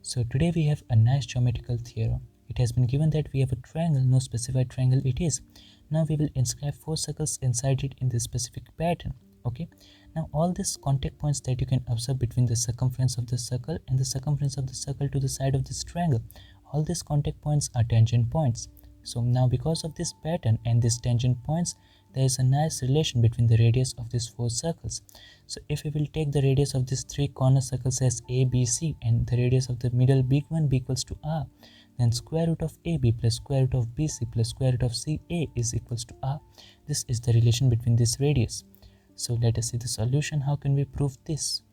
So today we have a nice geometrical theorem. It has been given that we have a triangle, no specified triangle it is. Now we will inscribe 4 circles inside it in this specific pattern. Okay. Now all these contact points that you can observe between the circumference of the circle and the circumference of the circle to the side of this triangle, all these contact points are tangent points. So now because of this pattern and these tangent points, there is a nice relation between the radius of these 4 circles. So if we will take the radius of these 3 corner circles as A, B, C, and the radius of the middle big one B equals to R, then square root of AB plus square root of BC plus square root of CA is equals to R. This is the relation between this radius. So let us see the solution. How can we prove this?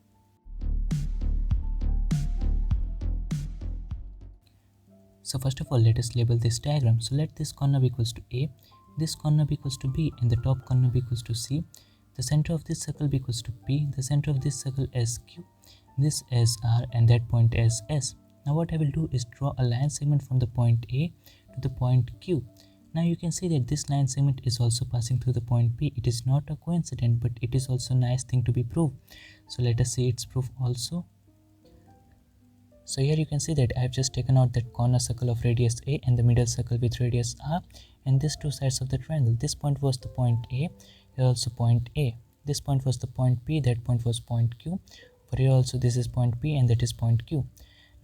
So first of all, let us label this diagram. So let this corner be equals to A, this corner be equals to B, and the top corner be equals to C. The center of this circle be equals to P, the center of this circle as Q, this as R, and that point as S. Now what I will do is draw a line segment from the point A to the point Q. Now you can see that this line segment is also passing through the point P. It is not a coincidence, but it is also a nice thing to be proved. So let us see its proof also. So here you can see that I have just taken out that corner circle of radius A and the middle circle with radius R, and these two sides of the triangle. This point was the point A, here also point A. This point was the point P, that point was point Q. Over here also this is point P and that is point Q.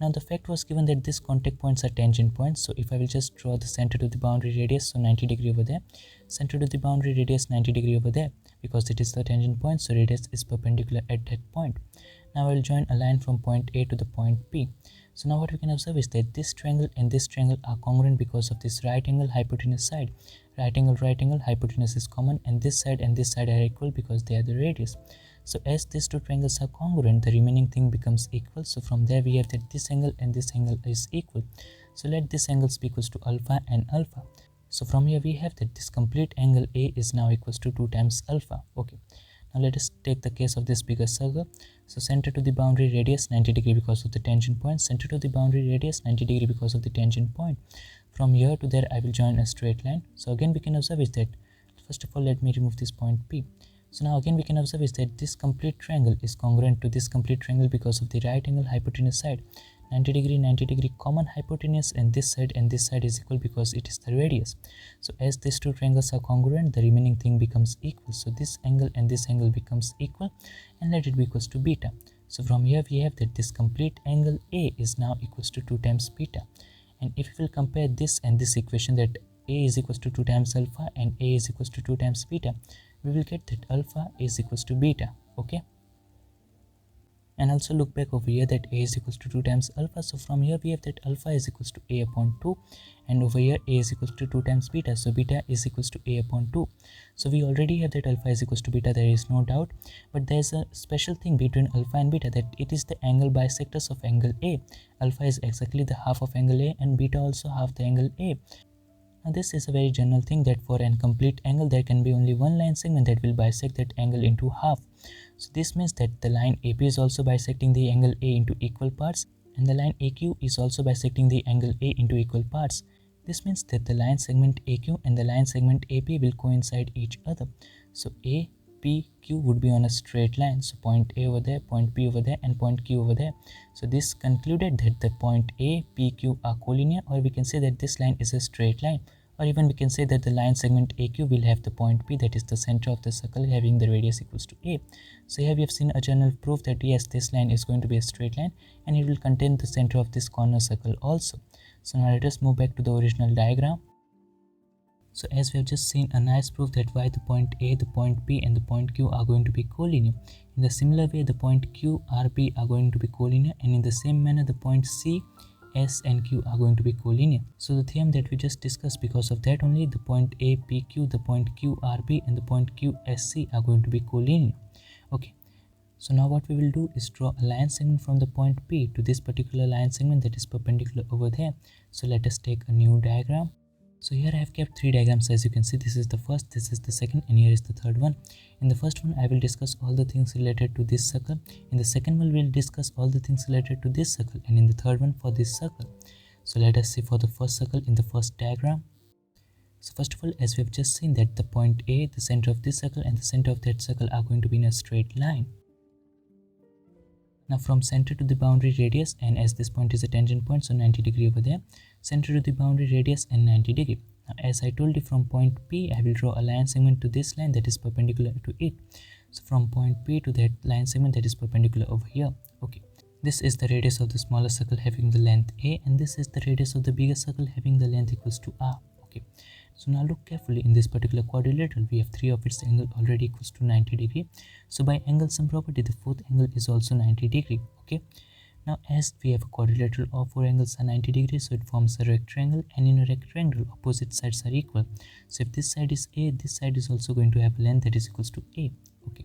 Now the fact was given that these contact points are tangent points. So if I will just draw the center to the boundary radius, so 90 degree over there, center to the boundary radius 90 degree over there, because it is the tangent point, so radius is perpendicular at that point. Now I will join a line from point A to the point P. So now what we can observe is that this triangle and this triangle are congruent because of this right angle hypotenuse side. Right angle hypotenuse is common, and this side are equal because they are the radius. So as these two triangles are congruent, the remaining thing becomes equal. So from there we have that this angle and this angle is equal. So let this angles be equals to alpha and alpha. So from here we have that this complete angle A is now equals to 2 times alpha. Okay. Now let us take the case of this bigger circle. So center to the boundary radius 90 degree because of the tangent point, center to the boundary radius 90 degree because of the tangent point. From here to there I will join a straight line. So again we can observe is that, first of all let me remove this point P. So now again we can observe is that this complete triangle is congruent to this complete triangle because of the right angle hypotenuse side. 90 degree common hypotenuse, and this side is equal because it is the radius. So as these two triangles are congruent, the remaining thing becomes equal. So this angle and this angle becomes equal, and let it be equals to beta. So from here we have that this complete angle A is now equals to 2 times beta. And if we will compare this and this equation, that A is equals to 2 times alpha and A is equals to 2 times beta, we will get that alpha is equals to beta. Okay. And also look back over here that A is equals to 2 times alpha. So from here we have that alpha is equals to A upon 2, and over here A is equals to 2 times beta, so beta is equals to A upon 2. So we already have that alpha is equals to beta, there is no doubt. But there is a special thing between alpha and beta, that it is the angle bisectors of angle A. Alpha is exactly the half of angle A, and beta also half the angle A. Now this is a very general thing, that for an complete angle there can be only one line segment that will bisect that angle into half. So this means that the line AP is also bisecting the angle A into equal parts, and the line AQ is also bisecting the angle A into equal parts. This means that the line segment AQ and the line segment AP will coincide each other. So A, P, Q would be on a straight line. So point A over there, point P over there, and point Q over there. So this concluded that the point A, P, Q are collinear, or we can say that this line is a straight line. Or even we can say that the line segment AQ will have the point P, that is the center of the circle, having the radius equals to A. So here we have seen a general proof that yes, this line is going to be a straight line, and it will contain the center of this corner circle also. So now let us move back to the original diagram. So as we have just seen a nice proof that why the point A, the point P, and the point Q are going to be collinear. In the similar way, the point Q, R, P are going to be collinear, and in the same manner the point C, S, and Q are going to be collinear. So the theorem that we just discussed, because of that only the point A, P, Q, the point Q, R, P, and the point Q, S, C are going to be collinear. Okay. So now what we will do is draw a line segment from the point P to this particular line segment that is perpendicular over there. So let us take a new diagram. So here I have kept 3 diagrams. As you can see, this is the first, this is the second, and here is the third one. In the first one I will discuss all the things related to this circle. In the second one we will discuss all the things related to this circle, and in the third one for this circle. So let us see for the first circle in the first diagram. So first of all, as we have just seen that the point A, the center of this circle, and the center of that circle are going to be in a straight line. Now from center to the boundary radius, and as this point is a tangent point, so 90 degree over there, center to the boundary radius and 90 degree. Now as I told you, from point P I will draw a line segment to this line that is perpendicular to it. So from point P to that line segment that is perpendicular over here. Okay, this is the radius of the smaller circle having the length A, and this is the radius of the bigger circle having the length equals to R. Okay, so now look carefully. In this particular quadrilateral, we have 3 of its angle already equals to 90 degree. So by angle sum property, the fourth angle is also 90 degree. Okay, now as we have a quadrilateral, all 4 angles are 90 degrees, so it forms a rectangle, and in a rectangle opposite sides are equal. So if this side is A, this side is also going to have a length that is equals to A. Okay,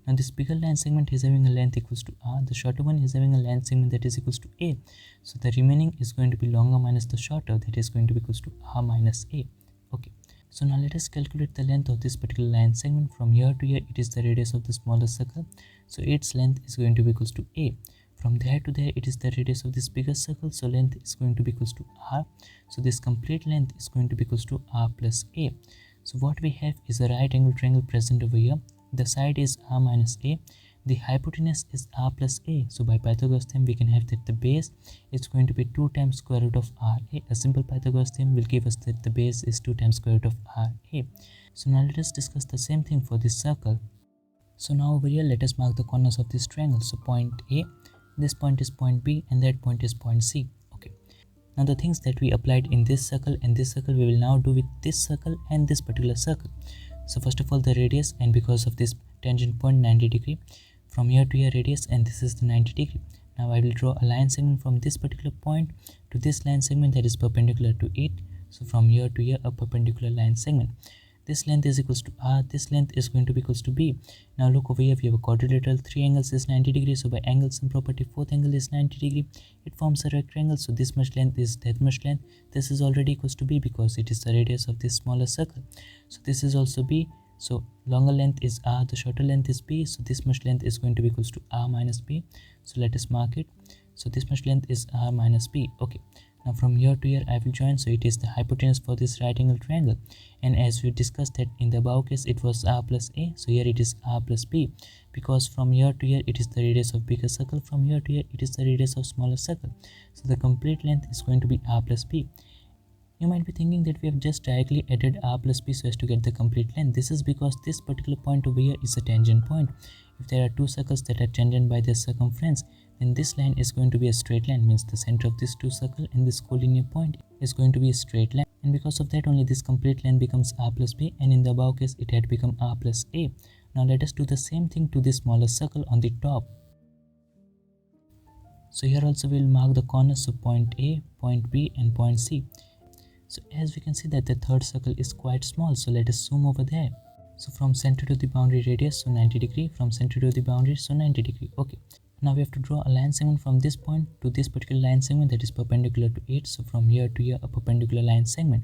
now this bigger line segment is having a length equals to R, the shorter one is having a length segment that is equals to A. So the remaining is going to be longer minus the shorter, that is going to be equals to R minus A. Okay, so now let us calculate the length of this particular line segment. From here to here, it is the radius of the smaller circle, so its length is going to be equals to A. From there to there, it is the radius of this bigger circle, so length is going to be equals to R. So this complete length is going to be equals to R plus A. So what we have is a right angle triangle present over here. The side is R minus A, the hypotenuse is R plus A. So by Pythagoras theorem, we can have that the base is going to be 2 times square root of RA. A simple Pythagoras theorem will give us that the base is 2 times square root of RA. So now let us discuss the same thing for this circle. So now over here, let us mark the corners of this triangle. So point A, this point is point B, and that point is point C. Okay, now the things that we applied in this circle and this circle, we will now do with this circle and this particular circle. So first of all, the radius, and because of this tangent point 90 degree, from here to here radius, and this is the 90 degree. Now I will draw a line segment from this particular point to this line segment that is perpendicular to it. So from here to here, a perpendicular line segment. This length is equals to R, this length is going to be equals to B. Now look over here, we have a quadrilateral, 3 angles is 90 degrees, so by angle sum property, fourth angle is 90 degree. It forms a rectangle, so this much length is that much length. This is already equals to B because it is the radius of this smaller circle. So this is also B. So longer length is R, the shorter length is B, so this much length is going to be equals to R minus B. So let us mark it. So this much length is R minus B. Okay, now from here to here I will join, so it is the hypotenuse for this right angle triangle, and as we discussed that in the above case it was R plus A, so here it is R plus B, because from here to here it is the radius of bigger circle, from here to here it is the radius of smaller circle, so the complete length is going to be R plus B. You might be thinking that we have just directly added R plus B so as to get the complete length. This is because this particular point over here is a tangent point. If there are two circles that are tangent by their circumference, then this line is going to be a straight line, means the center of these two circles and this collinear point is going to be a straight line, and because of that only this complete length becomes R plus B, and in the above case it had become R plus A. Now let us do the same thing to this smaller circle on the top. So here also we will mark the corners, so point A, point B and point C. So as we can see that the third circle is quite small, so let us zoom over there. So from center to the boundary radius, so 90 degree, from center to the boundary, so 90 degree. Okay, now we have to draw a line segment from this point to this particular line segment that is perpendicular to it. So from here to here, a perpendicular line segment.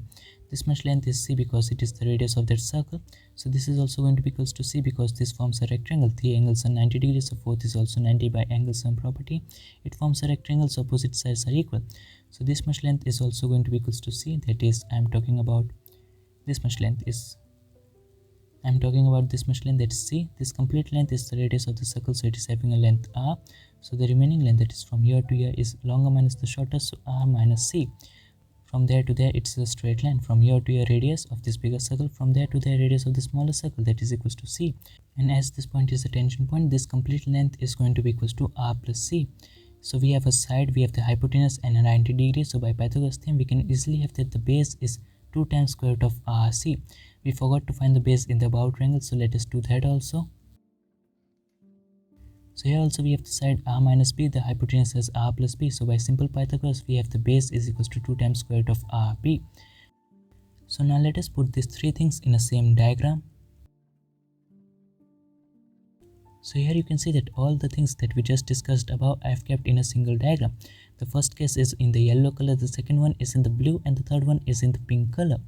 This much length is C because it is the radius of that circle. So this is also going to be equals to C because this forms a rectangle. 3 angles are 90 degrees, so fourth is also 90 by angle sum property. It forms a rectangle, so opposite sides are equal. So this much length is also going to be equals to C, that is I am talking about this much length is this much length, that is C. This complete length is the radius of the circle, so it is having a length R. So the remaining length, that is from here to here, is longer minus the shorter, so R minus C. From there to there it's a straight line. From here to here radius of this bigger circle, from there to there radius of the smaller circle, that is equals to C. And as this point is a tangent point, this complete length is going to be equals to R plus C. So we have a side, we have the hypotenuse and a 90 degrees. So by Pythagoras theorem we can easily have that the base is 2 times square root of RC. We forgot to find the base in the above triangle, so let us do that also. So here also we have the side R minus B, the hypotenuse as R plus B. So by simple Pythagoras we have the base is equals to 2 times square root of RB. So now let us put these three things in the same diagram. So here you can see that all the things that we just discussed above I have kept in a single diagram. The first case is in the yellow color, the second one is in the blue, and the third one is in the pink color.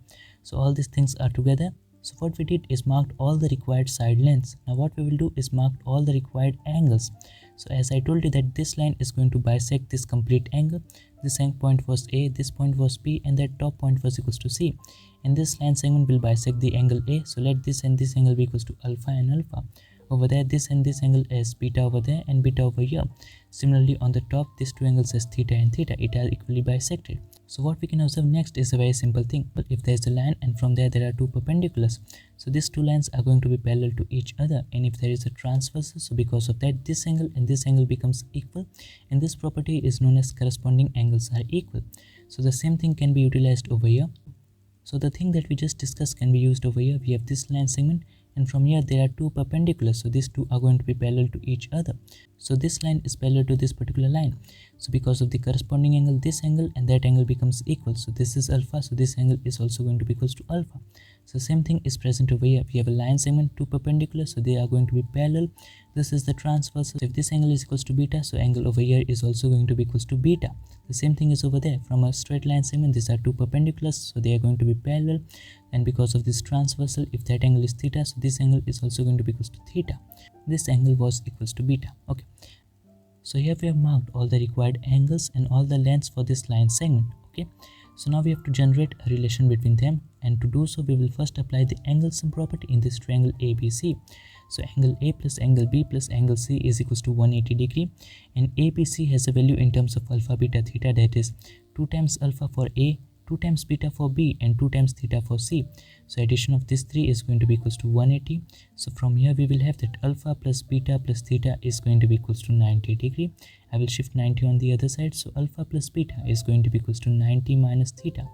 So all these things are together. So what we did is marked all the required side lengths. Now what we will do is mark all the required angles. So as I told you that this line is going to bisect this complete angle. This point was A, this point was B, and that top point was equals to C. And this line segment will bisect the angle A. So let this and this angle be equals to alpha and alpha. over there, this and this angle as beta over there and beta over here. Similarly, on the top, these two angles as theta and theta, it are equally bisected. So what we can observe next is a very simple thing. But if there is a line and from there are two perpendiculars, so these two lines are going to be parallel to each other, and if there is a transversal, so because of that this angle and this angle becomes equal, and this property is known as corresponding angles are equal. So the same thing can be utilized over here. So the thing that we just discussed can be used over here. We have this line segment, and from here there are two perpendiculars, so these two are going to be parallel to each other. So this line is parallel to this particular line, so because of the corresponding angle, this angle and that angle becomes equal. So this is alpha, so this angle is also going to be equals to alpha. So same thing is present over here. We have a line segment, two perpendicular, so they are going to be parallel. This is the transversal. So if this angle is equals to beta, so angle over here is also going to be equals to beta. The same thing is over there. From a straight line segment, these are two perpendiculars, so they are going to be parallel, and because of this transversal, if that angle is theta, so this angle is also going to be equals to theta. This angle was equals to beta. Okay, so here we have marked all the required angles and all the lengths for this line segment. Okay, so now we have to generate a relation between them, and to do so we will first apply the angle sum property in this triangle ABC. So angle A plus angle B plus angle C is equals to 180 degree, and ABC has a value in terms of alpha, beta, theta, that is 2 times alpha for A, 2 times beta for B, and 2 times theta for C. So addition of these three is going to be equals to 180. So from here we will have that alpha plus beta plus theta is going to be equals to 90 degree. I will shift 90 on the other side, so alpha plus beta is going to be equals to 90 minus theta.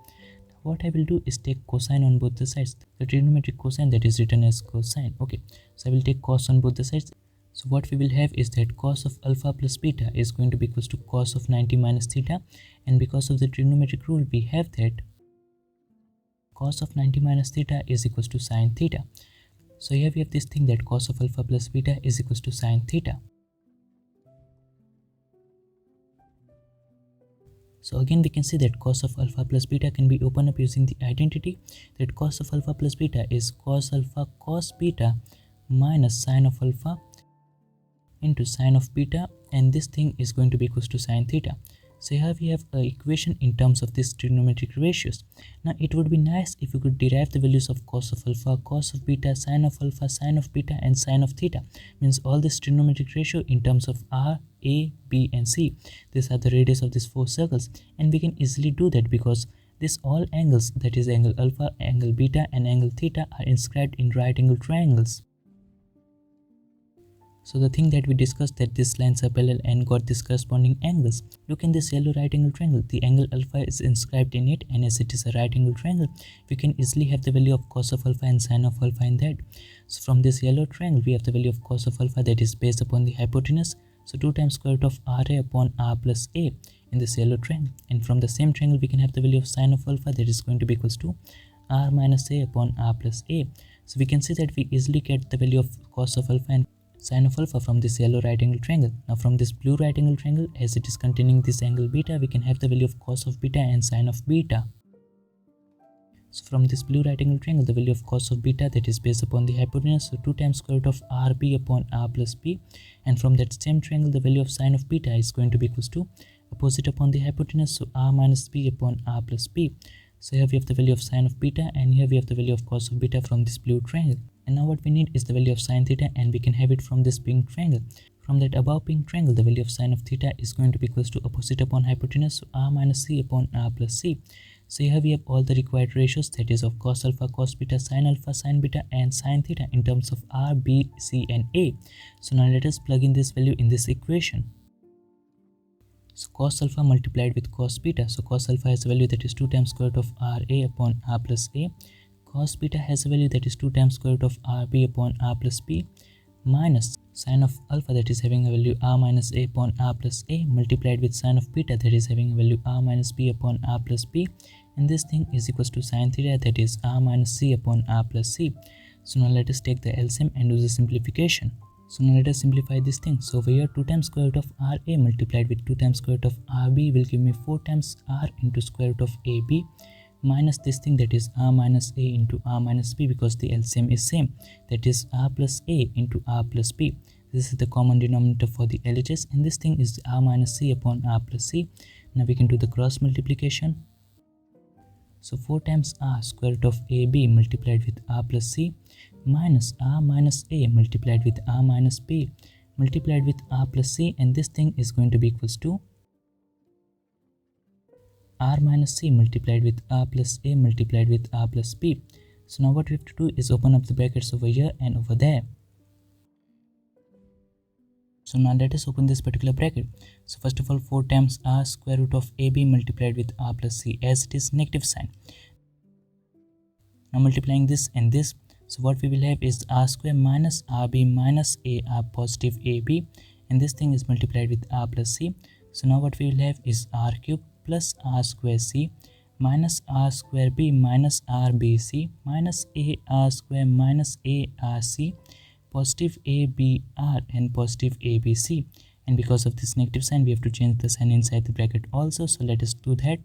What I will do is take cosine on both the sides, the trigonometric cosine that is written as cosine. Okay, so I will take cos on both the sides. So what we will have is that cos of alpha plus beta is going to be equals to cos of 90 minus theta, and because of the trigonometric rule we have that cos of 90 minus theta is equals to sine theta. So here we have this thing that cos of alpha plus beta is equals to sine theta. So again we can see that cos of alpha plus beta can be opened up using the identity that cos of alpha plus beta is cos alpha cos beta minus sine of alpha into sine of beta, and this thing is going to be equals to sine theta. So here we have an equation in terms of these trigonometric ratios. Now it would be nice if you could derive the values of cos of alpha, cos of beta, sine of alpha, sine of beta, and sine of theta. Means all this trigonometric ratio in terms of R, A, B, and C. These are the radius of these four circles, and we can easily do that because these all angles, that is angle alpha, angle beta, and angle theta, are inscribed in right angle triangles. So the thing that we discussed, that these lines are parallel and got these corresponding angles. Look in this yellow right angle triangle, the angle alpha is inscribed in it, and as it is a right angle triangle, we can easily have the value of cos of alpha and sine of alpha in that. So from this yellow triangle, we have the value of cos of alpha that is based upon the hypotenuse. So 2 times square root of RA upon R plus A in this yellow triangle. And from the same triangle, we can have the value of sine of alpha that is going to be equals to R minus A upon R plus A. So we can see that we easily get the value of cos of alpha and sine of alpha from this yellow right angle triangle. Now from this blue right angle triangle, as it is containing this angle beta, we can have the value of cos of beta and sine of beta. So from this blue right angle triangle, the value of cos of beta that is based upon the hypotenuse, so 2 times square root of RB upon R plus B, and from that same triangle, the value of sine of beta is going to be equals to opposite upon the hypotenuse, so R minus B upon R plus B. So here we have the value of sine of beta, and here we have the value of cos of beta from this blue triangle. And now what we need is the value of sine theta, and we can have it from this pink triangle. From that above pink triangle, the value of sine of theta is going to be equals to opposite upon hypotenuse, so R minus C upon R plus C. So here we have all the required ratios, that is of cos alpha, cos beta, sine alpha, sine beta, and sine theta in terms of R, B, C, and A. So now let us plug in this value in this equation. So cos alpha multiplied with cos beta. So cos alpha has a value that is 2 times square root of RA upon R plus A. Cos beta has a value that is 2 times square root of RB upon R plus B, minus sine of alpha that is having a value R minus A upon R plus A, multiplied with sine of beta that is having a value R minus B upon R plus B, and this thing is equals to sine theta that is R minus C upon R plus C. So now let us take the LCM and do the simplification. So now let us simplify this thing. So over here 2 times square root of RA multiplied with 2 times square root of RB will give me 4 times R into square root of AB, minus this thing that is R minus A into R minus B, because the LCM is same, that is R plus A into R plus B. This is the common denominator for the LHS, and this thing is R minus C upon R plus C. Now we can do the cross multiplication. So 4 times r square root of ab multiplied with r plus c minus r minus a multiplied with r minus b multiplied with r plus c, and this thing is going to be equals to r minus c multiplied with r plus a multiplied with r plus b. So now what we have to do is open up the brackets over here and over there. So now let us open this particular bracket. So first of all, 4 times r square root of ab multiplied with r plus c, as it is negative sign. Now multiplying this and this, so what we will have is r square minus rb minus a r positive ab, and this thing is multiplied with r plus c. So now what we will have is r cube plus r square c minus r square b minus rbc minus a r square minus a r c positive abr and positive abc, and because of this negative sign we have to change the sign inside the bracket also. So let us do that.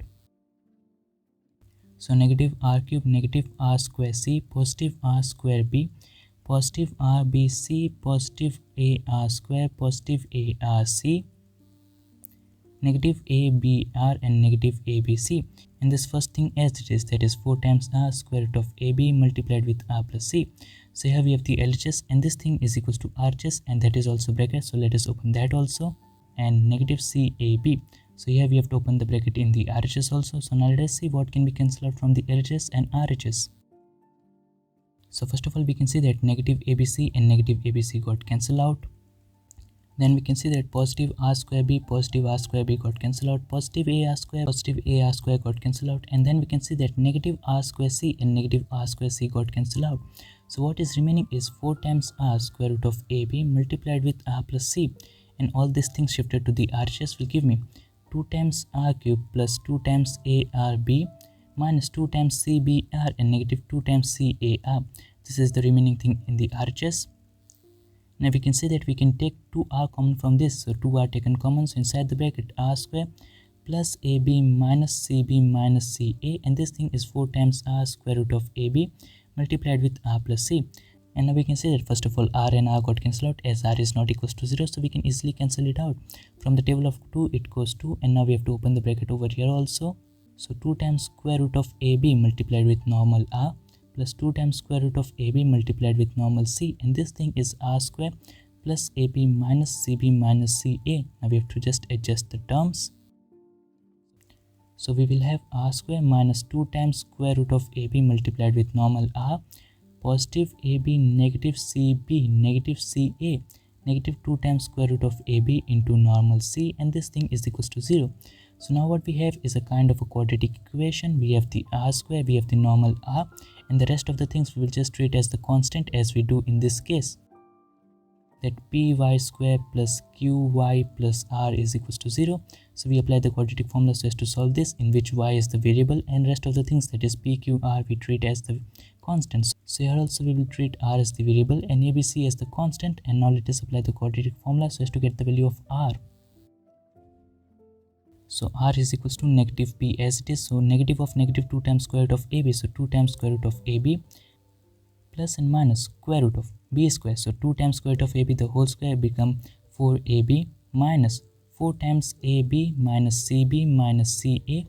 So negative r cube negative r square c positive r square b positive rbc positive ar square positive arc negative abr and negative abc, and this first thing as it is, that is 4 times r square root of ab multiplied with r plus c. So here we have the LHS, and this thing is equals to RHS, and that is also bracket. So let us open that also, and negative CAB. So here we have to open the bracket in the RHS also. So now let us see what can be cancelled out from the LHS and RHS. So first of all, we can see that negative ABC and negative ABC got cancelled out. Then we can see that positive r square b positive r square b got cancelled out, positive ar square got cancelled out, and then we can see that negative r square c and negative r square c got cancelled out. So what is remaining is 4 times r square root of ab multiplied with r plus c, and all these things shifted to the RHS will give me 2 times r cube plus 2 times arb minus 2 times cbr and negative 2 times car. This is the remaining thing in the RHS. Now we can say that we can take 2r common from this. So 2r taken common, so inside the bracket r square plus ab minus cb minus ca, and this thing is 4 times r square root of ab multiplied with r plus c. And now we can say that first of all r and r got cancelled out, as r is not equals to 0, so we can easily cancel it out. From the table of 2 it goes 2, and now we have to open the bracket over here also. So 2 times square root of ab multiplied with normal r plus 2 times square root of ab multiplied with normal c, and this thing is r square plus ab minus cb minus ca. Now we have to just adjust the terms. So we will have r square minus 2 times square root of ab multiplied with normal r positive ab negative cb negative ca negative 2 times square root of ab into normal c, and this thing is equals to 0. So now what we have is a kind of a quadratic equation. We have the r square, we have the normal r, and the rest of the things we will just treat as the constant, as we do in this case, that py square plus qy plus r is equals to 0. So we apply the quadratic formula so as to solve this, in which y is the variable and rest of the things, that is p, q, r, we treat as the constants. So here also we will treat r as the variable and abc as the constant, and now let us apply the quadratic formula so as to get the value of r. So r is equals to negative p as it is, so negative of negative 2 times square root of ab, so 2 times square root of ab plus and minus square root of b square, so 2 times square root of ab the whole square become 4ab minus 4 times ab minus cb minus ca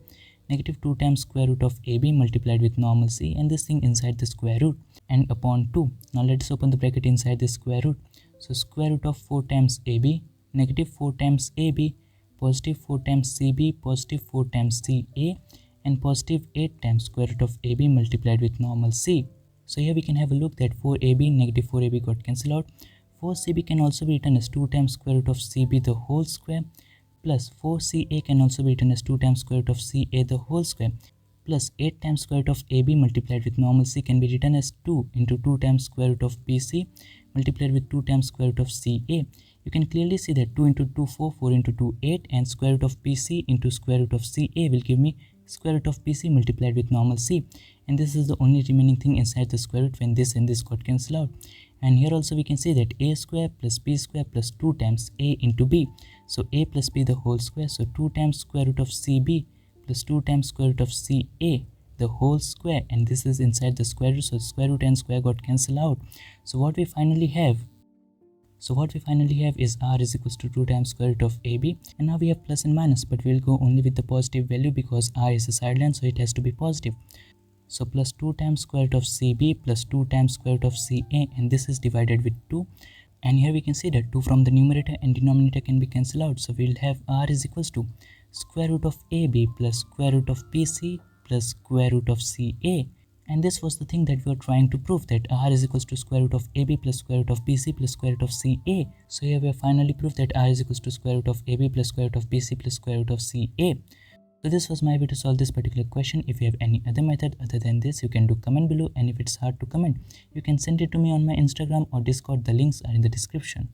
negative 2 times square root of ab multiplied with normal c, and this thing inside the square root, and upon 2. Now let us open the bracket inside the square root. So square root of 4 times ab negative 4 times ab positive 4 times cb positive 4 times ca and positive 8 times square root of ab multiplied with normal c. So here we can have a look that 4ab negative 4ab got cancelled out. 4cb can also be written as 2 times square root of cb the whole square plus 4ca can also be written as 2 times square root of ca the whole square plus 8 times square root of ab multiplied with normal c can be written as 2 into 2 times square root of bc multiplied with 2 times square root of ca. You can clearly see that 2 into 2 4, 4 into 2 8, and square root of bc into square root of ca will give me square root of bc multiplied with normal c, and this is the only remaining thing inside the square root when this and this got cancelled out. And here also we can see that a square plus b square plus 2 times a into b, so a plus b the whole square, so 2 times square root of cb plus 2 times square root of ca the whole square, and this is inside the square root, so square root and square got cancelled out. So what we finally have So what we finally have is r is equals to 2 times square root of ab, and now we have plus and minus, but we'll go only with the positive value because r is a side line, so it has to be positive. So plus 2 times square root of cb plus 2 times square root of ca, and this is divided with 2. And here we can see that 2 from the numerator and denominator can be cancelled out. So we'll have r is equals to square root of ab plus square root of bc plus square root of ca. And this was the thing that we were trying to prove, that r is equals to square root of ab plus square root of bc plus square root of ca. So here we have finally proved that r is equals to square root of ab plus square root of bc plus square root of ca. So this was my way to solve this particular question. If you have any other method other than this, you can do comment below, and if it's hard to comment, you can send it to me on my Instagram or Discord. The links are in the description.